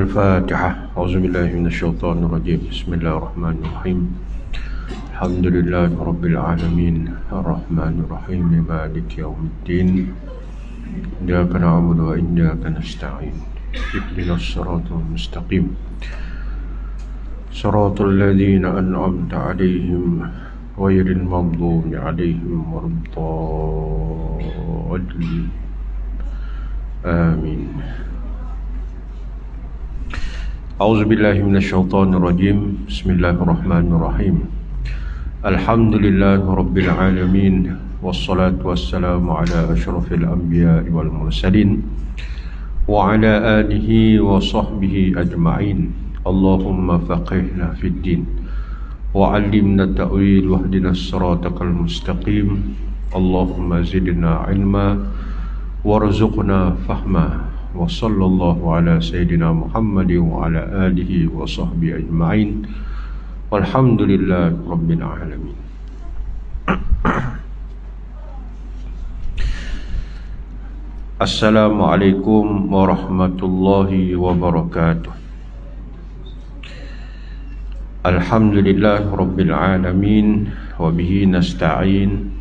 الفاتحة. أعوذ بالله من الشيطان الرجيم. بسم الله الرحمن الرحيم. الحمد لله رب العالمين الرحمن الرحيم مالك يوم الدين إياك نعبد وإياك نستعين اهدنا الصراط المستقيم صراط الذين أنعمت عليهم غير المغضوب عليهم ولا الضالين آمين. أعوذ بالله من الشيطان الرجيم. بسم الله الرحمن الرحيم. الحمد لله رب العالمين والصلاة والسلام على أشرف الأنبياء والمرسلين وعلى آله وصحبه أجمعين. اللهم فقهنا في الدين وعلمنا التأويل واهدنا الصراط المستقيم. اللهم زدنا علما وارزقنا فهما. وصلى الله على سيدنا محمد وعلى آله وصحبه أجمعين والحمد لله رب العالمين. Assalamualaikum warahmatullahi wabarakatuh. Alhamdulillah rabbil alamin wa bihi nasta'in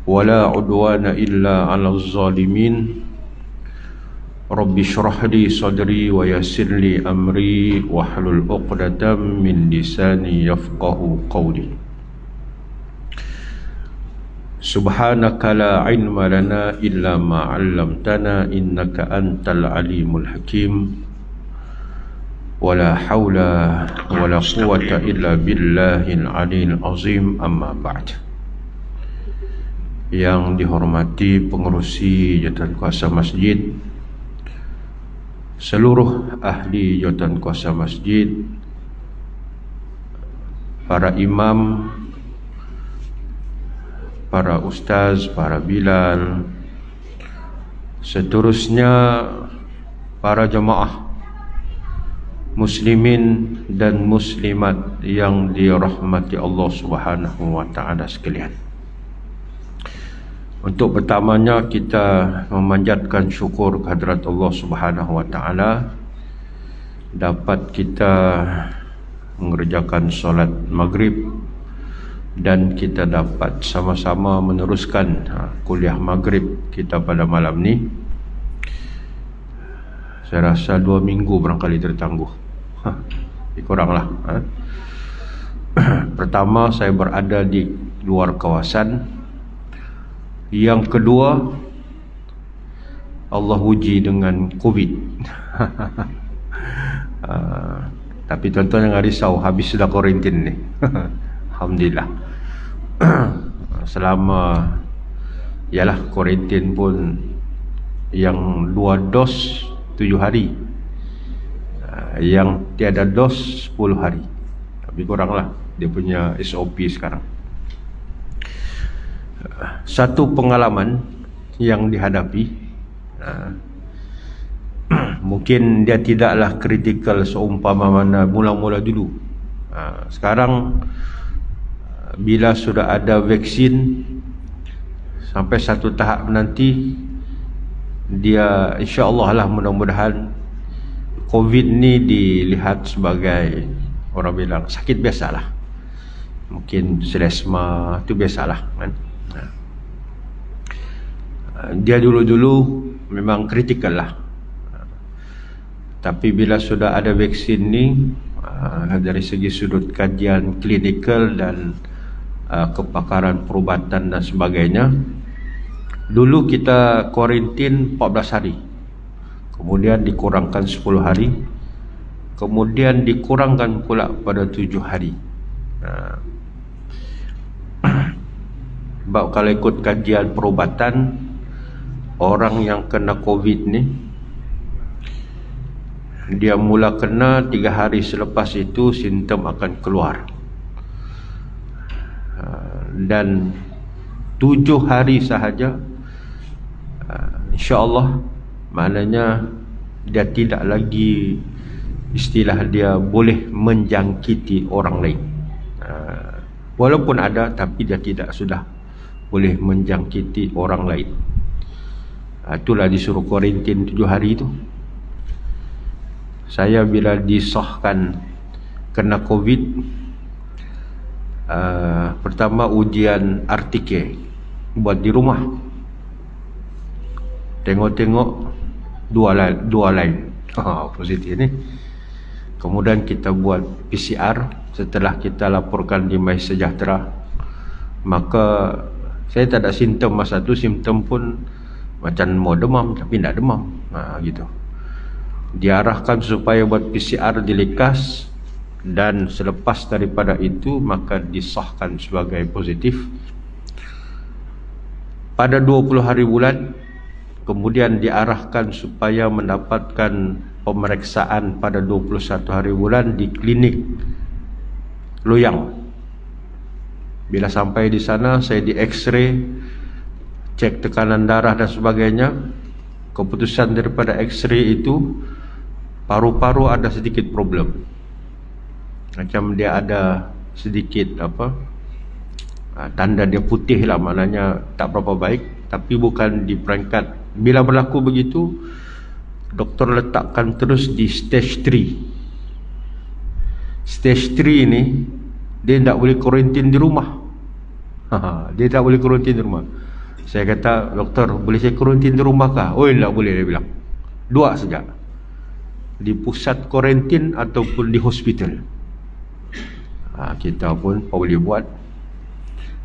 wa la udwana illa 'alal zalimin. Rabbi shrah li sadri wa yassir li amri wahlul 'uqdatam min lisani yafqahu qawli. Subhanaka la ilma lana illa ma 'allamtana innaka antal alimul hakim. Wala haula wala quwwata illa billahil aliyil azim. Amma ba'd. Yang dihormati pengerusi jawatan kuasa masjid, seluruh ahli jawatan kuasa masjid, para imam, para ustaz, para bilal, seterusnya para jemaah muslimin dan muslimat yang dirahmati Allah Subhanahu wa taala sekalian. Untuk pertamanya kita memanjatkan syukur kehadrat Allah Subhanahu wa taala dapat kita mengerjakan solat maghrib dan kita dapat sama-sama meneruskan kuliah maghrib kita pada malam ni. Saya rasa 2 minggu barangkali tertangguh. Kuranglah. Pertama, saya berada di luar kawasan. Yang kedua, Allah uji dengan COVID. Tapi tuan-tuan jangan risau, habis sudah kuarantin ni. Alhamdulillah. Selama ialah kuarantin pun yang 2 dos 7 hari, yang tiada dos 10 hari. Tapi kuranglah dia punya SOP sekarang. Satu pengalaman yang dihadapi, mungkin dia tidaklah kritikal seumpama mana mula-mula dulu. Sekarang bila sudah ada vaksin, sampai satu tahap nanti dia insya-Allah lah, mudah-mudahan COVID ni dilihat sebagai, orang bilang sakit biasalah. Mungkin selesma tu biasalah kan. Dia dulu-dulu memang kritikal lah. Tapi bila sudah ada vaksin ni, dari segi sudut kajian klinikal dan kepakaran perubatan dan sebagainya, dulu kita kuarantin 14 hari, kemudian dikurangkan 10 hari, kemudian dikurangkan pula pada 7 hari. Sebab kalau ikut kajian perubatan, orang yang kena COVID ni, dia mula kena 3 hari selepas itu simptom akan keluar, dan 7 hari sahaja insya-Allah, maknanya dia tidak lagi, istilah dia, boleh menjangkiti orang lain. Walaupun ada, tapi dia tidak sudah boleh menjangkiti orang lain. Itulah disuruh kuarantin 7 hari itu. Saya bila disahkan kena COVID, pertama ujian RTK buat di rumah. Tengok-tengok dua lain. Positif ni. Kemudian kita buat PCR. Setelah kita laporkan di MySejahtera, maka saya tak ada simptom masa tu. Simptom pun macam mau demam tapi tak demam. Gitu. Diarahkan supaya buat PCR di Lekas, dan selepas daripada itu maka disahkan sebagai positif. Pada 20 hari bulan kemudian diarahkan supaya mendapatkan pemeriksaan pada 21 hari bulan di klinik Loyang. Bila sampai di sana, saya di X-ray, cek tekanan darah dan sebagainya. Keputusan daripada X-ray itu, paru-paru ada sedikit problem. Macam dia ada sedikit tanda dia putih lah, maknanya tak berapa baik. Tapi bukan di peringkat. Bila berlaku begitu, doktor letakkan terus di stage 3. Stage 3 ni dia tak boleh kuarantin di rumah. Dia tak boleh kuarantin di rumah. Saya kata, doktor, boleh saya kuarantin di rumah kah? Oh, tak boleh, dia bilang. Dua saja, di pusat kuarantin ataupun di hospital. Kita pun boleh buat,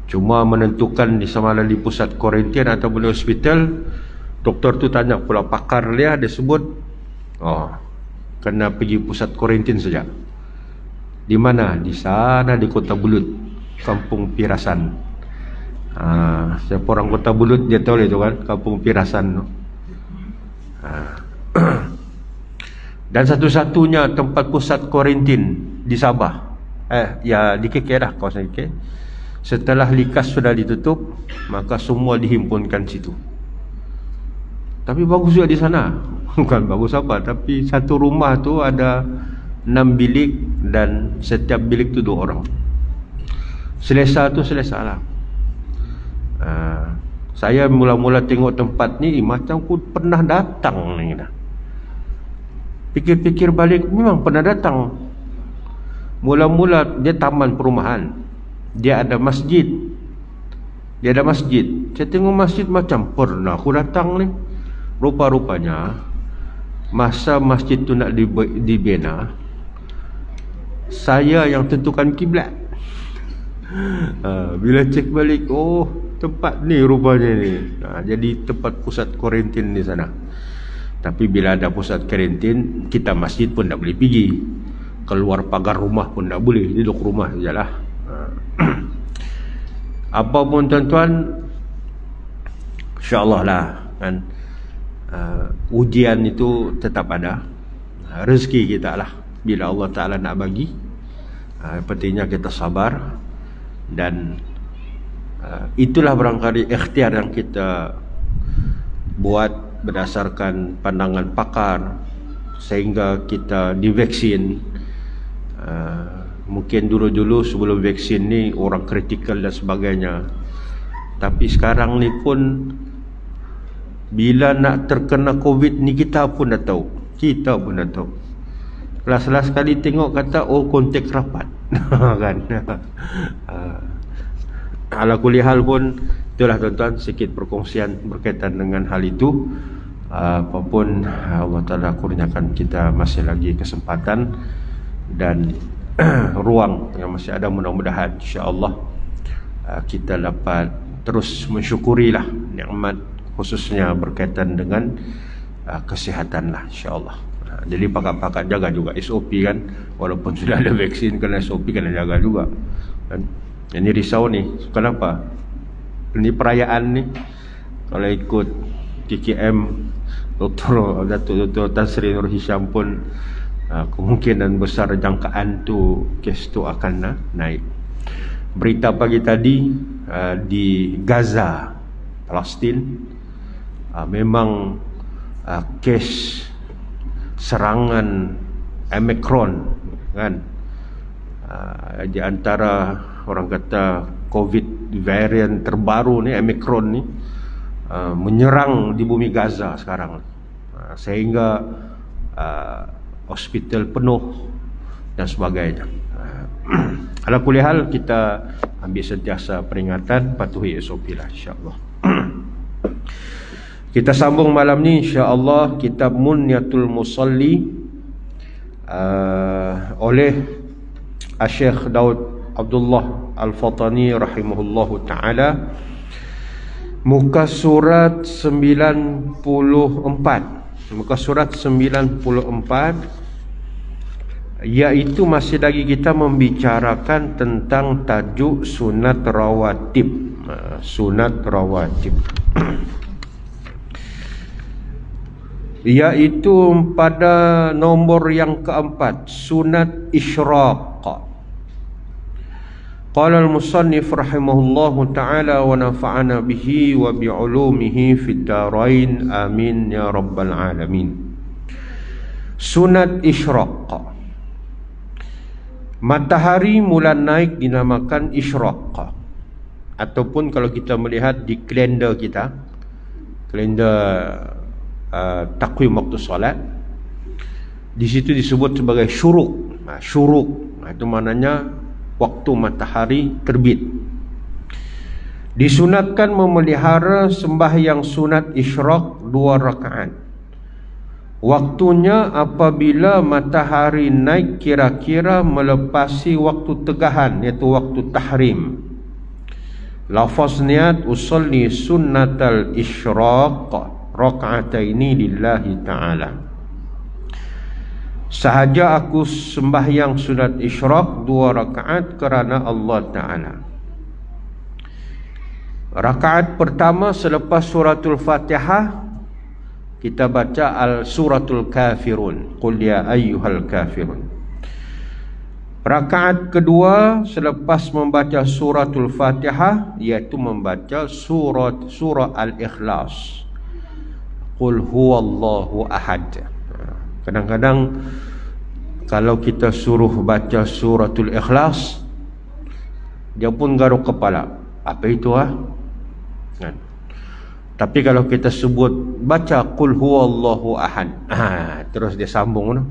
cuma menentukan di sama ada di pusat kuarantin ataupun di hospital. Doktor tu tanya pula pakar dia sebut, kena pergi pusat kuarantin saja. Di mana? Di sana, di Kota Bulut, Kampung Pirasan. Siapa orang Kota Bulut dia tahu itu kan, Kampung Pirasan tu. Dan satu-satunya tempat pusat kuarantin di Sabah, ya di KK dah, kawasan KK. Setelah Likas sudah ditutup, maka semua dihimpunkan situ. Tapi bagus juga di sana. Bukan bagus apa, tapi satu rumah tu ada 6 bilik dan setiap bilik tu 2 orang. Selesa tu selesa lah. Saya mula-mula tengok tempat ni macam aku pernah datang ni. Pikir-pikir balik, memang pernah datang. Mula-mula dia taman perumahan, dia ada masjid. Saya tengok masjid macam pernah aku datang ni. Rupa-rupanya masa masjid tu nak dibina, saya yang tentukan kiblat. Bila cek balik, oh tempat ni rupanya ni. Jadi tempat pusat kuarantin di sana. Tapi bila ada pusat kuarantin, kita masjid pun tak boleh pergi. Keluar pagar rumah pun tak boleh, duduk rumah sajalah. Apapun tuan-tuan, insya-Allah lah kan, ujian itu tetap ada. Rezeki kita lah, bila Allah Ta'ala nak bagi, pentingnya kita sabar. Dan itulah barangkali ikhtiar yang kita buat berdasarkan pandangan pakar, sehingga kita divaksin. Mungkin dulu-dulu sebelum vaksin ni orang kritikal dan sebagainya, tapi sekarang ni pun bila nak terkena COVID ni kita pun dah tahu. Last sekali tengok kata kontak rapat. Kan. Ala kulihal pun itulah tuan-tuan, sikit perkongsian berkaitan dengan hal itu. Apapun Allah Ta'ala kurniakan kita masih lagi kesempatan dan ruang yang masih ada, mudah-mudahan insya-Allah kita dapat terus mensyukurilah nikmat, khususnya berkaitan dengan kesihatan lah, insya-Allah. Jadi pakat-pakat jaga juga SOP kan, walaupun sudah ada vaksin, kena SOP kena jaga juga kan. Ini risau ni, kenapa? Ini perayaan ni, kalau ikut KKM Dr. Tan Sri Nur Hisham pun kemungkinan besar jangkaan tu, kes tu akan naik. Berita pagi tadi di Gaza, Palestin, memang kes serangan Omicron kan, di antara orang kata COVID varian terbaru ni, Omicron ni menyerang di bumi Gaza sekarang, sehingga hospital penuh dan sebagainya. Ala kulli hal, kita ambil sentiasa peringatan, patuhi SOP lah, insya-Allah. Kita sambung malam ni insya-Allah kitab Munyatul Musalli oleh Syekh Daud Abdullah Al-Fatani rahimahullahu taala, muka surat 94. Muka surat 94, iaitu masih lagi kita membicarakan tentang tajuk sunat rawatib. Sunat rawatib iaitu pada nombor yang keempat, sunat isyraq. Qala al-musannif rahimahullahu ta'ala wa nafa'ana bihi wa bi'ulumihi fid darain, amin ya rabbal alamin. Sunat isyraq, matahari mula naik dinamakan isyraq, ataupun kalau kita melihat di kalender kita, kalender takwim waktu solat, di situ disebut sebagai syuruk. Syuruk itu maknanya waktu matahari terbit. Disunatkan memelihara sembahyang sunat isyraq 2 rakaat. Waktunya apabila matahari naik kira-kira melepasi waktu tegahan, iaitu waktu tahrim. Lafaz niat usolli sunnatal isyraq raka'ataini lillahi ta'ala. Sahaja aku sembahyang sunat isyraq 2 rakaat kerana Allah Ta'ala. Rakaat pertama selepas suratul Fatihah, kita baca suratul Kafirun, Qul ya ayyuhal kafirun. Rakaat kedua selepas membaca suratul Fatihah, iaitu membaca surah Al-Ikhlas, Qul huwallahu ahad. Kadang-kadang kalau kita suruh baca suratul Ikhlas, dia pun garuk kepala, apa itu kan? Tapi kalau kita sebut baca Qul huwallahu ahad, terus dia sambung,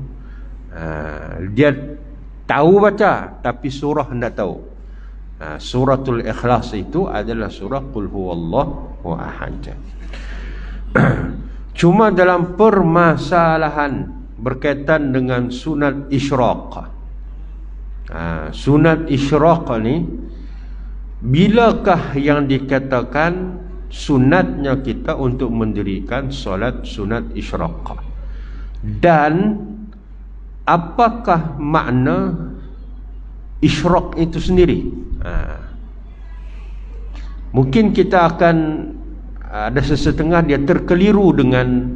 dia tahu baca tapi surah tidak tahu. Suratul Ikhlas itu adalah surah Qul huwallahu ahad. Cuma dalam permasalahan berkaitan dengan sunat isyraq, sunat isyraq ni, bilakah yang dikatakan sunatnya kita untuk mendirikan solat sunat isyraq, dan apakah makna isyraq itu sendiri? Mungkin kita akan ada sesetengah dia terkeliru dengan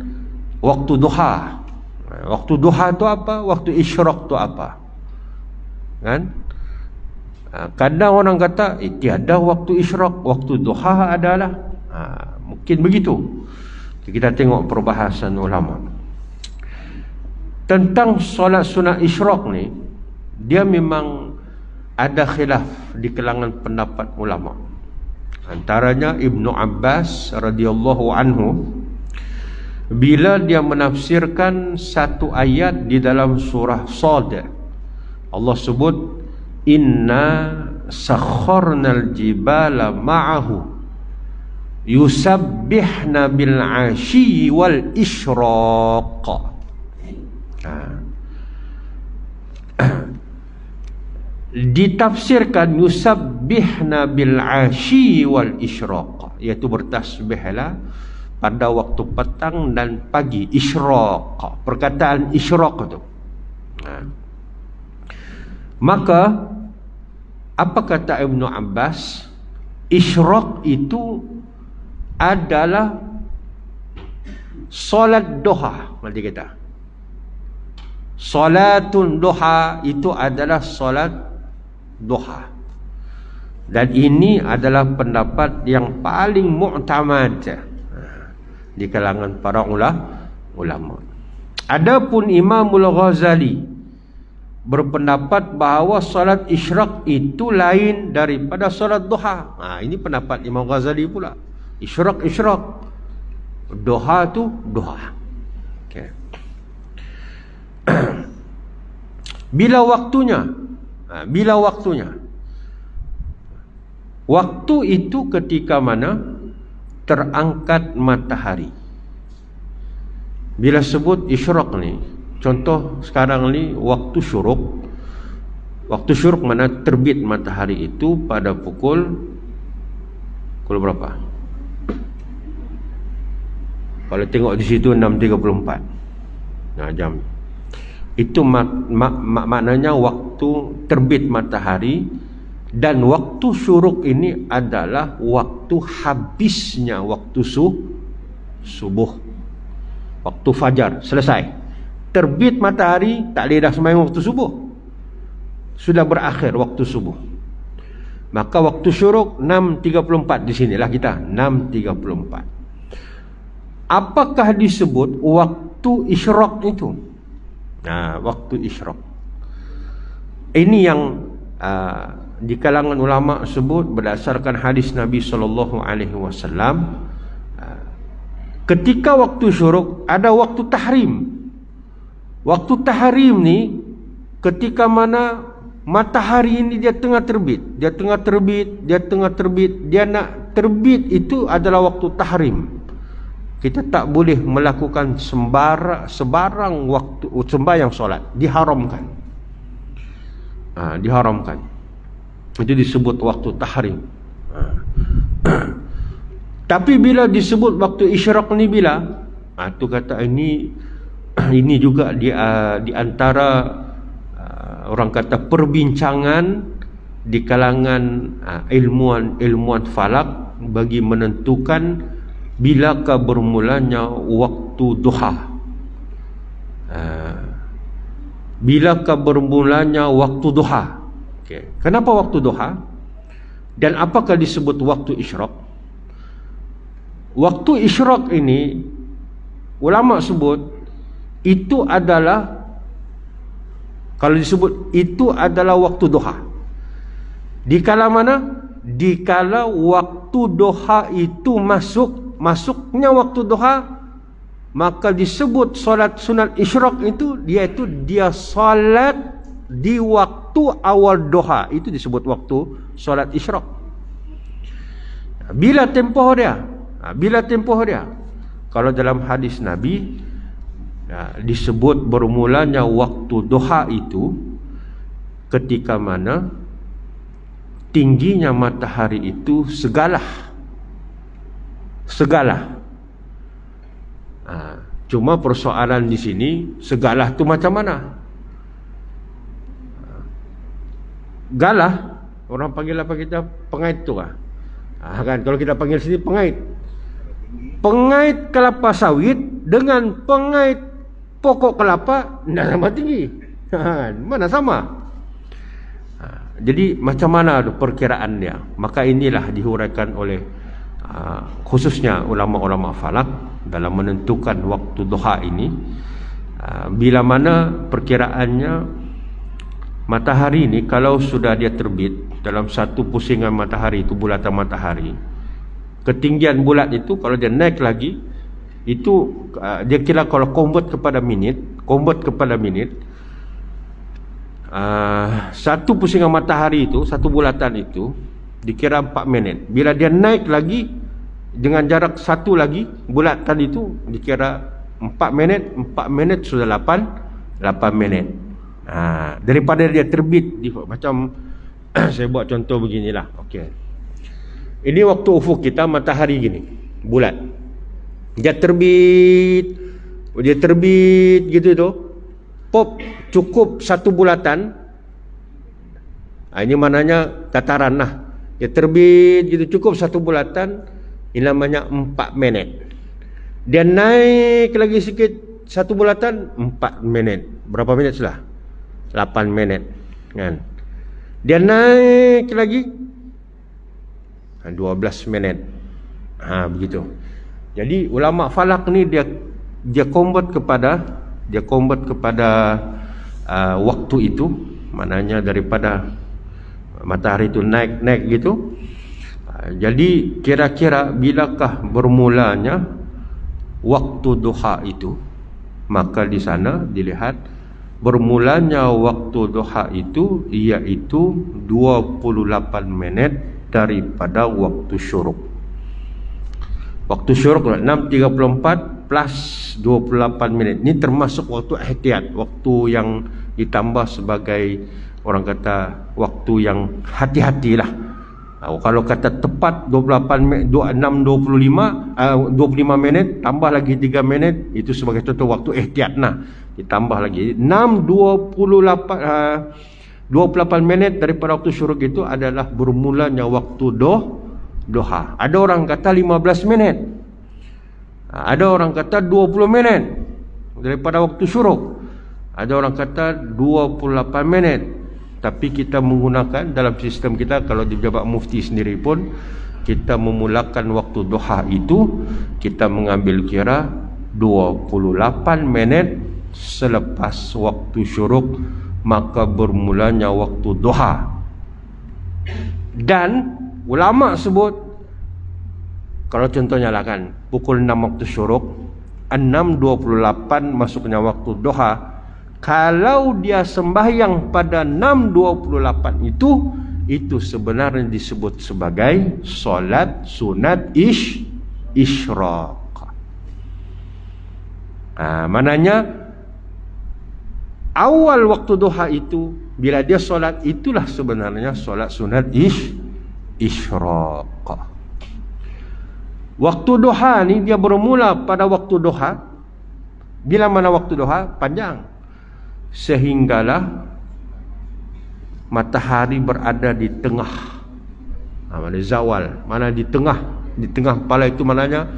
waktu duha. Waktu duha itu apa? Waktu isyraq itu apa? Kan? Kadang orang kata tiada waktu isyraq, waktu duha adalah. Mungkin begitu. Kita tengok perbahasan ulama tentang solat sunat isyraq ni. Dia memang ada khilaf di kalangan pendapat ulama. Antaranya Ibnu Abbas radhiyallahu anhu, bila dia menafsirkan satu ayat di dalam surah Shad, Allah sebut inna sakharnal jibala ma'ahu yusabbihna bil 'ashyi wal isyraq. Ditafsirkan yusabbihna bil 'ashyi wal isyraq, iaitu bertasbihlah pada waktu petang dan pagi. Isyraq, perkataan isyraq itu. Maka apa kata Ibnu Abbas? Isyraq itu adalah solat duha. Nanti kita solatun duha itu adalah solat duha, dan ini adalah pendapat yang paling mu'tamad di kalangan para ulama. Adapun Imamul Ghazali berpendapat bahawa solat isyraq itu lain daripada solat duha. Ini pendapat Imam Ghazali pula. Isyraq, duha tu duha. Okay. Bila waktunya, bila waktunya. Waktu itu ketika mana terangkat matahari. Bila sebut isyraq ni, contoh sekarang ni waktu syuruk. Waktu syuruk mana terbit matahari itu pada pukul berapa? Kalau tengok di situ 6.34 jam. Itu maknanya waktu terbit matahari. Dan waktu syuruk ini adalah waktu habisnya waktu subuh, waktu fajar selesai. Terbit matahari, tak boleh dah sembahyang waktu subuh, sudah berakhir waktu subuh. Maka waktu syuruk 6.34. di sinilah kita 6.34. Apakah disebut waktu isyraq itu? Waktu isyraq ini yang di kalangan ulama sebut berdasarkan hadis Nabi SAW, ketika waktu syuruk ada waktu tahrim. Waktu tahrim ni ketika mana matahari ini dia tengah terbit, dia nak terbit, itu adalah waktu tahrim. Kita tak boleh melakukan sebarang waktu sembahyang solat, diharamkan. Diharamkan. Itu disebut waktu tahrim. Tapi bila disebut waktu isyraq ni bila? Tu kata ini juga di antara orang kata perbincangan di kalangan ilmuwan falak bagi menentukan bilakah bermulanya waktu duha. Bilakah bermulanya waktu duha? Kenapa waktu duha? Dan apakah disebut waktu isyraq? Waktu isyraq ini ulama sebut itu adalah, kalau disebut itu adalah waktu duha. Di kala mana? Di kala waktu duha itu masuknya waktu duha, maka disebut solat sunat isyraq itu dia solat di waktu awal duha. Itu disebut waktu solat isyraq. Bila tempoh dia? Kalau dalam hadis Nabi disebut bermulanya waktu duha itu ketika mana tingginya matahari itu segalah. Cuma persoalan di sini, segalah tu macam mana? Galah, orang panggil apa kita? Pengait tu kan? Kalau kita panggil sini pengait. Pengait kelapa sawit dengan pengait pokok kelapa tidak sama tinggi. Mana sama? Jadi macam mana perkiraan dia? Maka inilah dihuraikan oleh khususnya ulama-ulama falak dalam menentukan waktu duha ini. Bila mana perkiraannya matahari ini kalau sudah dia terbit dalam satu pusingan matahari, itu bulatan matahari, ketinggian bulat itu kalau dia naik lagi itu dia kira kalau convert kepada minit, satu pusingan matahari itu, satu bulatan itu dikira 4 minit. Bila dia naik lagi dengan jarak satu lagi bulatan itu dikira 4 minit. 4 minit sudah 8 minit. Daripada dia terbit macam saya buat contoh beginilah. Okey. Ini waktu ufuk kita, matahari gini, bulat. Dia terbit gitu tu. Pop, cukup satu bulatan. Ini maknanya tataran lah. Dia terbit gitu, cukup satu bulatan. Ini namanya 4 minit. Dia naik lagi sikit satu bulatan, 4 minit. Berapa minit sudah? 8 minit kan. Dia naik lagi 12 minit. Begitu. Jadi ulama falak ni dia convert kepada waktu itu, maknanya daripada matahari itu naik gitu. Jadi kira-kira bilakah bermulanya waktu duha itu? Maka di sana dilihat Bermulanya waktu duha itu iaitu 28 minit daripada waktu syuruk. Waktu syuruk 6.34 plus 28 minit. Ini termasuk waktu ihtiyat, waktu yang ditambah sebagai orang kata waktu yang hati-hatilah. Kalau kata tepat 28 25 minit tambah lagi 3 minit, itu sebagai contoh waktu ihtiyat. Nah, ditambah lagi 28 minit daripada waktu syuruk itu adalah bermulanya waktu duha. Ada orang kata 15 minit. Ada orang kata 20 minit daripada waktu syuruk. Ada orang kata 28 minit. Tapi kita menggunakan dalam sistem kita, kalau di Pejabat Mufti sendiri pun, kita memulakan waktu duha itu, kita mengambil kira 28 minit selepas waktu syuruk, maka bermulanya waktu duha. Dan ulama sebut, kalau contohnya lah kan, pukul 6 waktu syuruk, 6.28 masuknya waktu duha. Kalau dia sembahyang pada 6.28 itu sebenarnya disebut sebagai solat sunat isyraq. Maknanya awal waktu duha itu, bila dia solat, itulah sebenarnya solat sunat isyraq. Waktu duha ni dia bermula pada waktu duha. Bila mana waktu duha? Panjang. Sehinggalah matahari berada di tengah. Mana zawal, mana di tengah kepala itu maknanya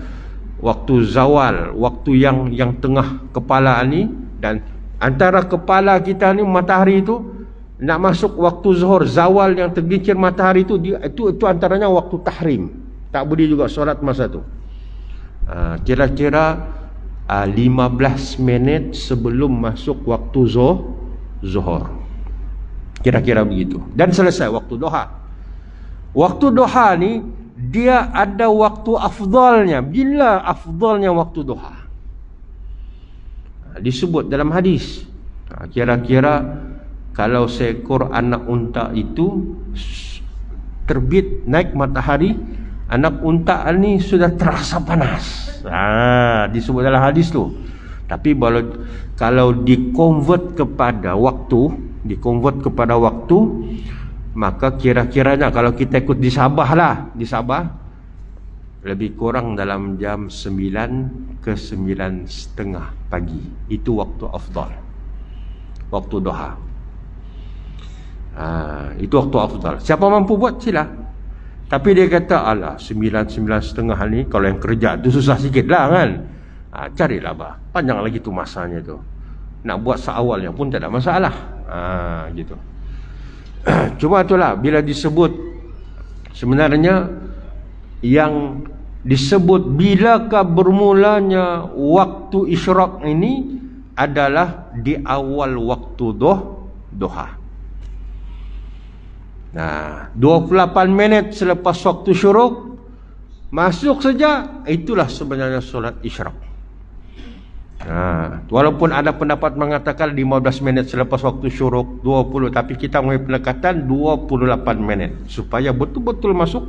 waktu zawal, waktu yang tengah kepala ni, dan antara kepala kita ni matahari itu nak masuk waktu zuhur, zawal yang tergelincir matahari itu antaranya waktu tahrim. Tak boleh juga solat masa tu. Kira-kira 15 minit sebelum masuk waktu zuhur. Kira-kira begitu. Dan selesai waktu duha. Waktu duha ni dia ada waktu afdalnya. Bila afdalnya waktu duha? Disebut dalam hadis. Kira-kira kalau seekor anak unta itu terbit naik matahari, anak unta ni sudah terasa panas. Disebut dalam hadis tu. Tapi kalau di-convert kepada waktu, maka kira-kiranya kalau kita ikut di Sabah lebih kurang dalam jam 9 ke 9.30 pagi. Itu waktu afdal, waktu duha. Itu waktu afdal. Siapa mampu buat sila. Tapi dia kata, alah 9.30 ni, kalau yang kerja tu susah sikit lah kan. Carilah bah, panjang lagi tu masanya tu. Nak buat seawalnya pun tak ada masalah. Gitu. Cuma itulah, bila disebut, sebenarnya yang disebut bilakah bermulanya waktu isyraq ini adalah di awal waktu duha. Nah, 28 minit selepas waktu syuruk masuk saja, itulah sebenarnya solat isyraq. Walaupun ada pendapat mengatakan 15 minit selepas waktu syuruk, 20, tapi kita mengambil pendekatan 28 minit supaya betul-betul masuk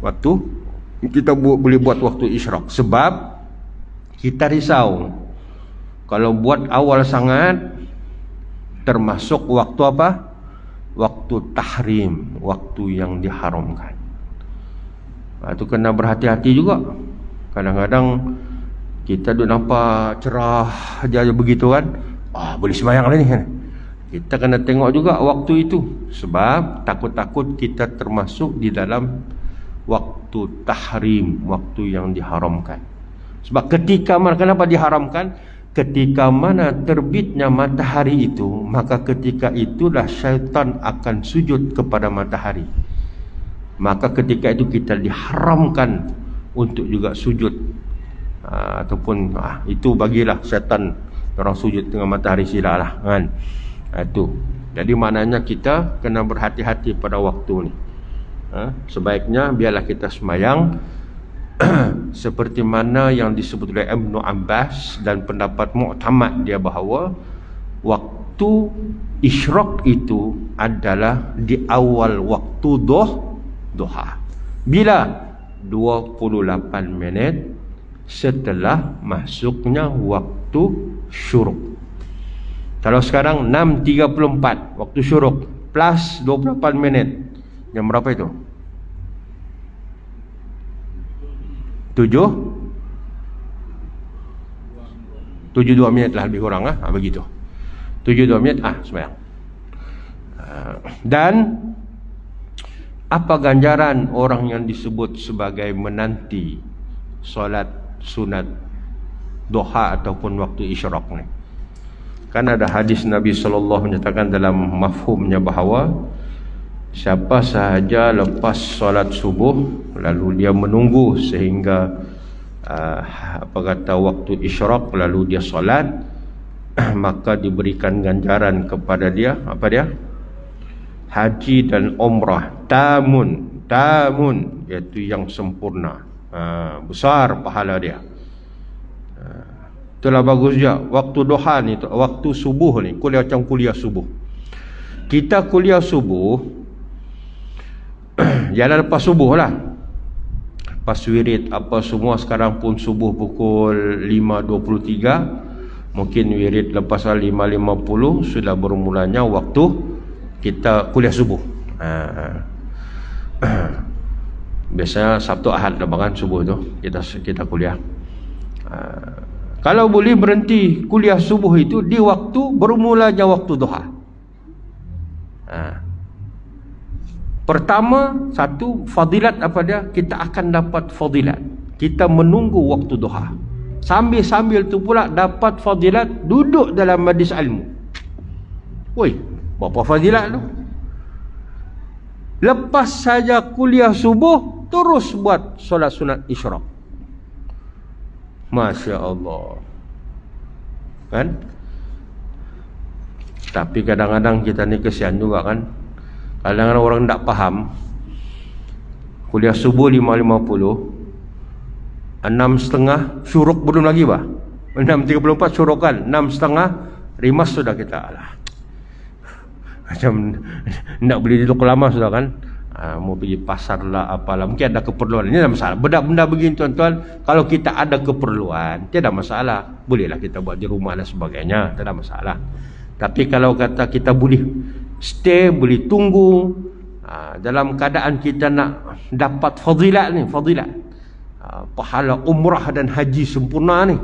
waktu kita boleh buat waktu isyraq. Sebab kita risau kalau buat awal sangat, termasuk waktu apa? Waktu tahrim, waktu yang diharamkan. Itu kena berhati-hati juga. Kadang-kadang kita duk nampak cerah aja begitu kan, boleh sembahyang lah ni kan. Kita kena tengok juga waktu itu. Sebab takut-takut kita termasuk di dalam waktu tahrim, waktu yang diharamkan. Sebab ketika mana, kenapa diharamkan? Ketika mana terbitnya matahari itu, maka ketika itulah syaitan akan sujud kepada matahari. Maka ketika itu kita diharamkan untuk juga sujud. Ataupun itu bagilah syaitan orang sujud dengan matahari silalah kan. Itu. Jadi maknanya kita kena berhati-hati pada waktu ni. Sebaiknya biarlah kita sembahyang seperti mana yang disebut oleh Ibnu Abbas dan pendapat mu'tamad dia bahawa waktu isyraq itu adalah di awal waktu duha. Bila? 28 minit setelah masuknya waktu syuruk. Kalau sekarang 6.34 waktu syuruk plus 28 minit, jam berapa itu? 72 minit lah, lebih kurang begitu. 72 minit sembahyang. Dan apa ganjaran orang yang disebut sebagai menanti solat sunat duha ataupun waktu isyraq ni? Kan ada hadis Nabi SAW menyatakan dalam mafhumnya bahawa siapa sahaja lepas solat subuh lalu dia menunggu sehingga waktu isyraq lalu dia solat, maka diberikan ganjaran kepada dia haji dan umrah tamun, iaitu yang sempurna. Besar pahala dia. Itulah bagus juga. Waktu duha ni, waktu subuh ni, macam kuliah subuh. Kita kuliah subuh ialah lepas subuh lah, lepas wirid apa semua. Sekarang pun subuh pukul 5.23, mungkin wirid lepas 5.50 sudah bermulanya waktu kita kuliah subuh. Biasanya Sabtu Ahad lebaran subuh tu kita kuliah. Kalau boleh berhenti kuliah subuh itu di waktu bermulanya waktu duha. Pertama, satu fadilat apa dia? Kita akan dapat fadilat. Kita menunggu waktu duha. Sambil-sambil tu pula dapat fadilat duduk dalam majlis ilmu. Woi, berapa fadilat tu? Lepas saja kuliah subuh, terus buat solat sunat isyraq. Masya Allah. Kan? Tapi kadang-kadang kita ni kesian juga kan. Kadang-kadang orang tak faham. Kuliah subuh 5.50, 6.30 syuruk belum lagi 6.34 syuruk kan, 6.30 rimas sudah kita macam nak beli duduk lama sudah kan. Mau pergi pasar lah apalah, mungkin ada keperluan. Ini tak masalah. Benda-benda begini tuan-tuan, kalau kita ada keperluan tidak masalah, bolehlah kita buat di rumah dan sebagainya, tidak masalah. Tapi kalau kata kita boleh stay, boleh tunggu, dalam keadaan kita nak dapat fadilat ni, pahala umrah dan haji sempurna ni,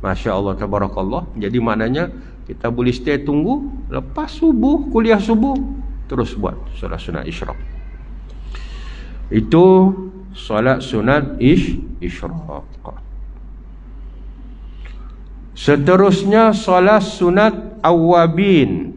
Masya Allah, tabarakallah. Jadi maknanya kita boleh stay tunggu lepas subuh, kuliah subuh, terus buat solat sunat isyraq. Itu solat sunat isyraq. Seterusnya solat sunat awabin.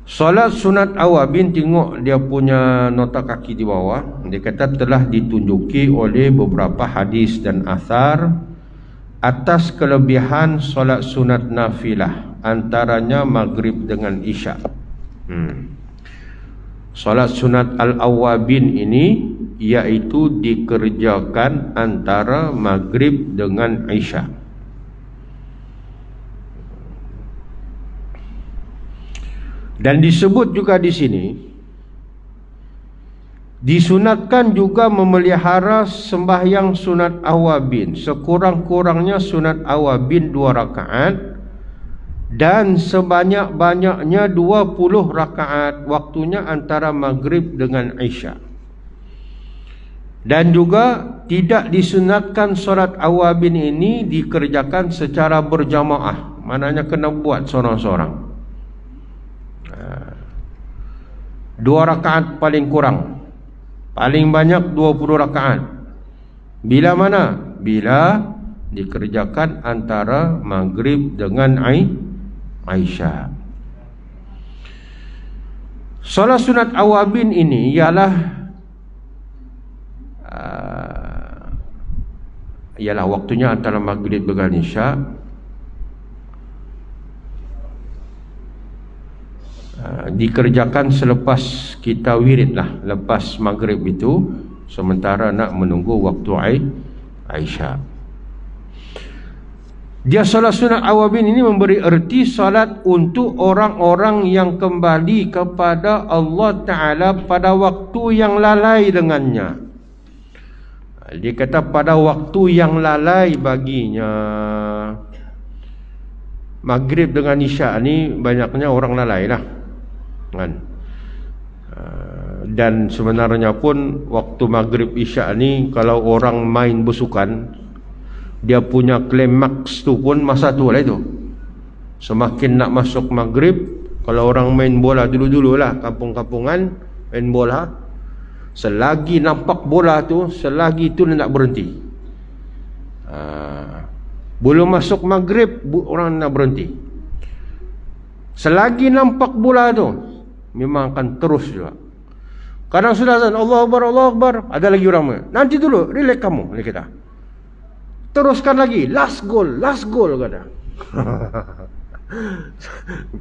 Solat sunat awabin, tengok dia punya nota kaki di bawah. Dia kata telah ditunjuki oleh beberapa hadis dan athar atas kelebihan solat sunat nafilah, antaranya maghrib dengan isya. Solat sunat al-awabin ini iaitu dikerjakan antara maghrib dengan isya. Dan disebut juga di sini, disunatkan juga memelihara sembahyang sunat awabin, sekurang-kurangnya sunat awabin 2 rakaat dan sebanyak-banyaknya 20 rakaat, waktunya antara maghrib dengan isya. Dan juga tidak disunatkan solat awabin ini dikerjakan secara berjamaah, maknanya kena buat seorang-seorang. 2 rakaat paling kurang, paling banyak 20 rakaat. Bila mana? Bila dikerjakan antara maghrib dengan Aisyah. Solat sunat awabin ini ialah waktunya antara maghrib dengan isya. Dikerjakan selepas kita wirid lah, lepas maghrib itu, sementara nak menunggu waktu Aisyah. Dia solat sunat awabin ini memberi erti solat untuk orang-orang yang kembali kepada Allah Ta'ala pada waktu yang lalai dengannya. Dia kata pada waktu yang lalai baginya. Maghrib dengan Isya ni banyaknya orang lalai lah kan? Dan sebenarnya pun waktu Maghrib Isya ni kalau orang main bersukan, dia punya klimaks tu pun masa tu lah itu. Semakin nak masuk Maghrib, kalau orang main bola dulu-dulu lah, kampung-kampungan main bola, selagi nampak bola tu, selagi tu dia nak berhenti. Belum masuk Maghrib, orang nak berhenti. Selagi nampak bola tu, memang akan terus juga. Kadang sudah azan, Allah Akbar, ada lagi orang, nanti dulu, relax kamu, ni kita teruskan lagi, last goal kata.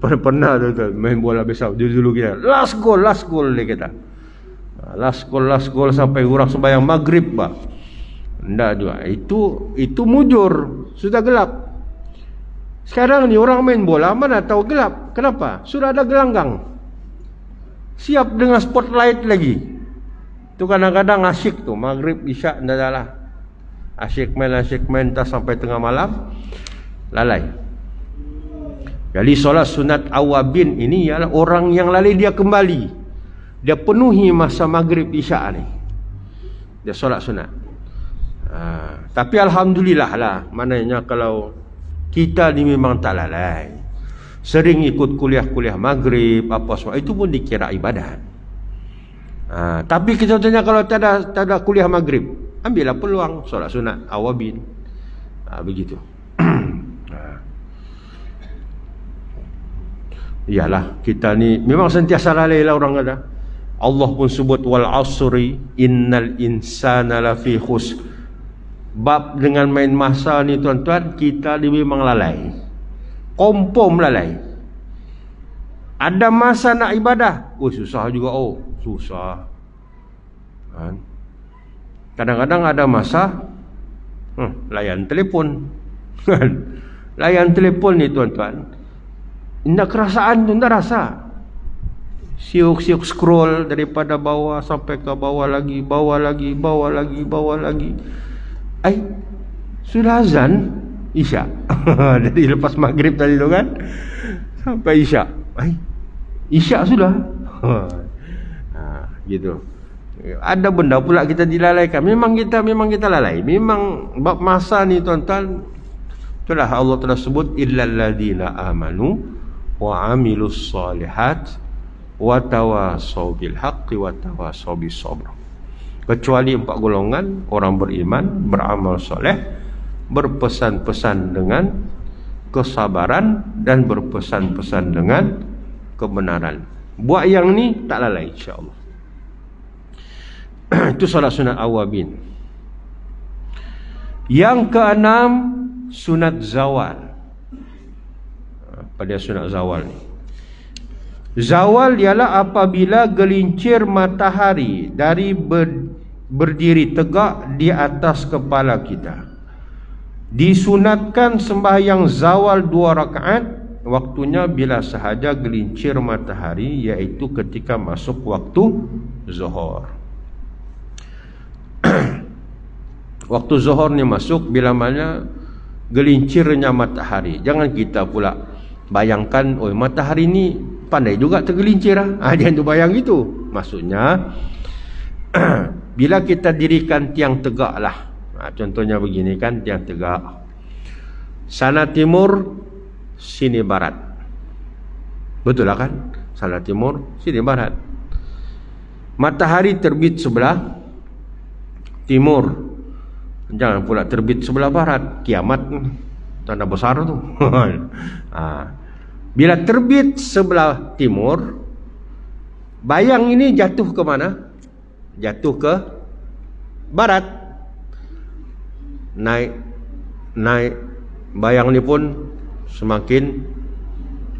Pernah tu main bola besar dulu kita, last goal dia kata. Last goal sampai orang sembahyang Maghrib bah. Enggak juga. Itu mujur, sudah gelap. Sekarang ni orang main bola mana tahu gelap. Kenapa? Sudah ada gelanggang. Siap dengan spotlight lagi. Itu kadang-kadang asyik tu Maghrib Isya enggak salah. Asyik main tak sampai tengah malam, lalai. Jadi solat sunat awabin ini ialah orang yang lalai, dia kembali, dia penuhi masa Maghrib Isya ni, dia solat sunat. Tapi Alhamdulillah lah, maknanya kalau kita ni memang tak lalai, sering ikut kuliah-kuliah Maghrib apa semua, itu pun dikira ibadat. Tapi kita tanya kalau tak ada kuliah Maghrib, ambillah peluang solat sunat awabin. Begitu. Iyalah, kita ni memang sentiasa lalai lah orang kata. Allah pun sebut wal asri innal insana lafi khus. Bab dengan main masa ni tuan-tuan, kita ni memang lalai. Kompom lalai. Ada masa nak ibadah, susah juga. Susah. Kadang-kadang ada masa layan telefon. Layan telefon ni tuan-tuan, indah kerasaan tu, indah rasa. Siuk-siuk scroll daripada bawah sampai ke bawah lagi. Sudah azan Isya. Jadi lepas Maghrib tadi tu kan, sampai Isya. Isya sudah. Gitu. Ada benda pula kita dilalaikan. Memang kita lalai. Memang bab masa ni tuan-tuan, itulah Allah telah sebut illal ladzina amanu wa amilus solihat wa tawasaw bil haqqi wa tawasaw bis sabr. Kecuali 4 golongan, orang beriman, beramal soleh, berpesan-pesan dengan kesabaran dan berpesan-pesan dengan kebenaran. Buat yang ni tak lalai insya-Allah. Itu solat sunat awabin. Yang keenam, sunat zawal. Pada sunat zawal ni, zawal ialah apabila gelincir matahari dari berdiri tegak di atas kepala kita. Disunatkan sembahyang zawal 2 rakaat. Waktunya bila sahaja gelincir matahari, iaitu ketika masuk waktu zuhur. Waktu zuhur ni masuk bila mana gelincirnya matahari. Jangan kita pula bayangkan, matahari ni pandai juga tergelincir lah. Jangan tu bayang itu. Maksudnya bila kita dirikan tiang tegak lah. Contohnya begini kan, tiang tegak. Sana timur, sini barat. Betul lah kan? Sana timur, sini barat. Matahari terbit sebelah timur, jangan pula terbit sebelah barat. Kiamat, tanda besar tu. Bila terbit sebelah timur, bayang ini jatuh ke mana? Jatuh ke barat. Naik bayang ni pun semakin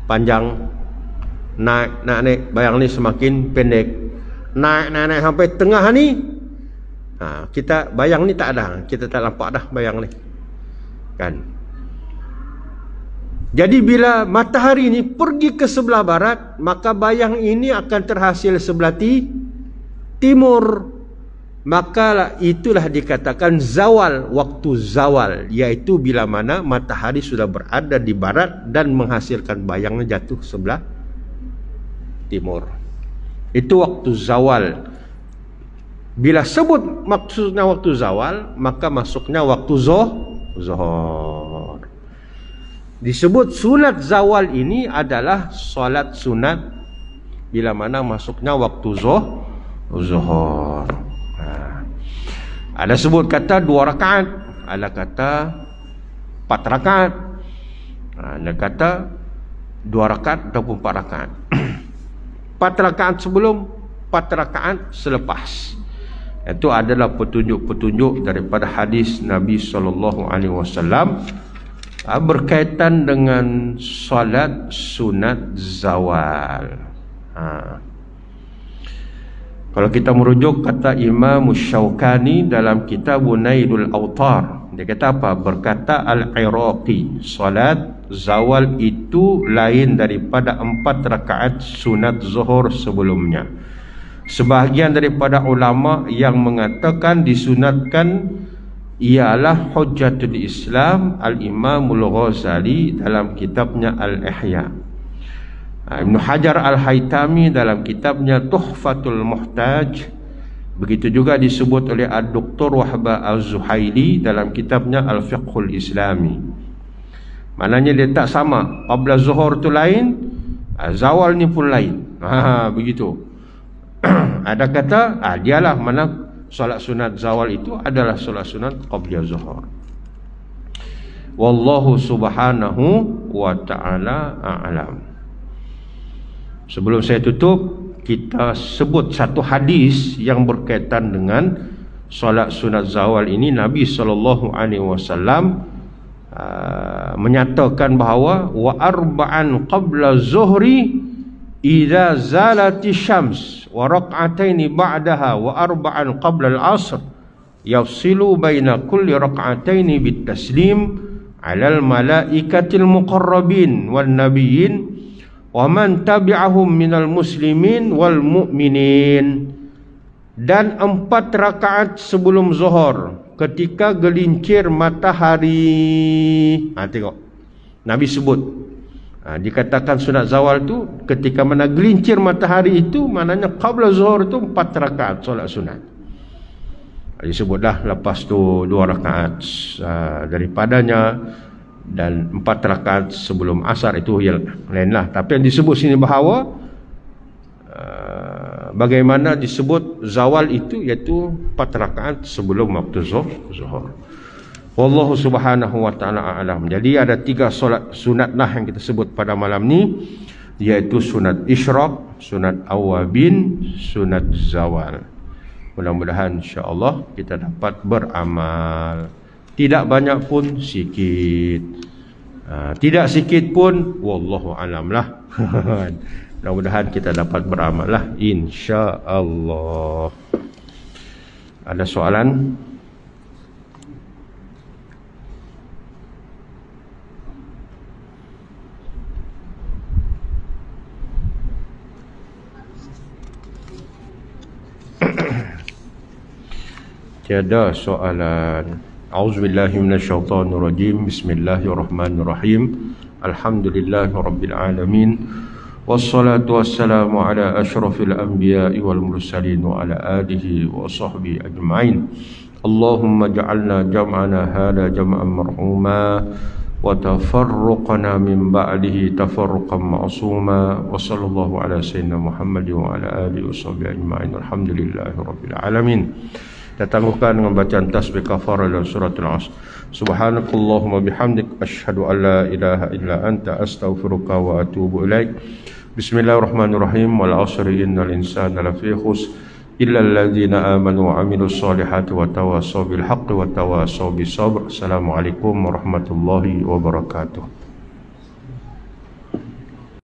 panjang. Naik bayang ni semakin pendek. Naik sampai tengah ni, kita bayang ni tak ada, kita tak nampak dah bayang ni kan. Jadi bila matahari ini pergi ke sebelah barat, maka bayang ini akan terhasil sebelah timur. Maka itulah dikatakan zawal, waktu zawal, yaitu bila mana matahari sudah berada di barat dan menghasilkan bayangnya jatuh sebelah timur. Itu waktu zawal. Bila sebut maksudnya waktu zawal, maka masuknya waktu zuhur. Disebut sunat zawal ini adalah solat sunat bila mana masuknya waktu zuhur. Ada sebut kata 2 rakaat, ada kata 4 rakaat, ada kata 2 rakaat ataupun 4 rakaat. 4 rakaat sebelum, 4 rakaat selepas. Itu adalah petunjuk-petunjuk daripada hadis Nabi SAW berkaitan dengan solat sunat zawal. Kalau kita merujuk kata Imam Syaukani dalam kitab Nailul Awtar, dia kata apa? Berkata Al-Iraqi, solat zawal itu lain daripada 4 rakaat sunat zuhur sebelumnya. Sebahagian daripada ulama yang mengatakan disunatkan ialah Hujjatul Islam Al-Imamul Ghazali dalam kitabnya Al-Ihya. Ibn Hajar Al-Haytami dalam kitabnya Tuhfatul Muhtaj. Begitu juga disebut oleh Dr. Wahbah Al-Zuhaili dalam kitabnya Al-Fiqhul Islami. Maknanya dia tak sama. Qabla zuhur tu lain, zawal ni pun lain. Begitu. Ada kata dialah mana solat sunat zawal itu adalah solat sunat qabla zuhur. Wallahu subhanahu wa ta'ala a'lam. Sebelum saya tutup, kita sebut satu hadis yang berkaitan dengan solat sunat zawal ini. Nabi SAW menyatakan bahawa wa arba'an qabla zuhri idza zalati syams wa raq'ataini ba'daha wa arba'an qabla al-'asr yafsilu baina kulli raq'ataini bit taslim 'alal malaikatil muqarrabin wan nabiyyin wa man tabi'ahum minal muslimin wal mu'minin. Dan 4 rakaat sebelum zuhur ketika gelincir matahari. Tengok Nabi sebut, dikatakan sunat zawal tu ketika mana gelincir matahari, itu maknanya qabla zuhur tu 4 rakaat solat sunat. Disebutlah lepas tu 2 rakaat daripadanya, dan 4 rakaat sebelum asar itu yang lainlah. Tapi yang disebut sini bahawa bagaimana disebut zawal itu, iaitu 4 rakaat sebelum waktu zuhur. Wallahu subhanahu wa ta'ala a'lam. Jadi ada 3 solat sunat lah yang kita sebut pada malam ni, iaitu sunat isyraq, sunat awabin, sunat zawal. Mudah-mudahan insya-Allah kita dapat beramal. Tidak banyak pun sikit, tidak sikit pun wallahu alam lah. Mudah-mudahan kita dapat beramal lah, insya-Allah. Ada soalan? Tiada soalan. A'udzubillahi minasyaitonirrajim. Bismillahirrahmanirrahim. Alhamdulillahirabbil alamin. Wassalatu wassalamu ala asyrafil anbiya'i wal mursalin wa ala alihi wa sahbihi ajma'in. Allahumma ja'alna jam'ana hadha jam'an marhuma wa tafarruqana min ba'dihi tafarruqan ma'suma. Wa sallallahu ala sayyidina Muhammad wa ala alihi wa sahbihi ajma'in. Alhamdulillahirabbil alamin. Kita tangguhkan dengan bacaan tasbih kafarah dalam suratul Asr. Subhanakallahumma bihamdik asyhadu an la ilaha illa anta astaghfiruka wa atubu ilaik. Bismillahirrahmanirrahim. Wal 'asri innal insana lafi khusr illa alladzina amanu wa 'amilus solihati wa tawassaw bil haqqi wa tawassaw bis sabr. Assalamualaikum warahmatullahi wabarakatuh.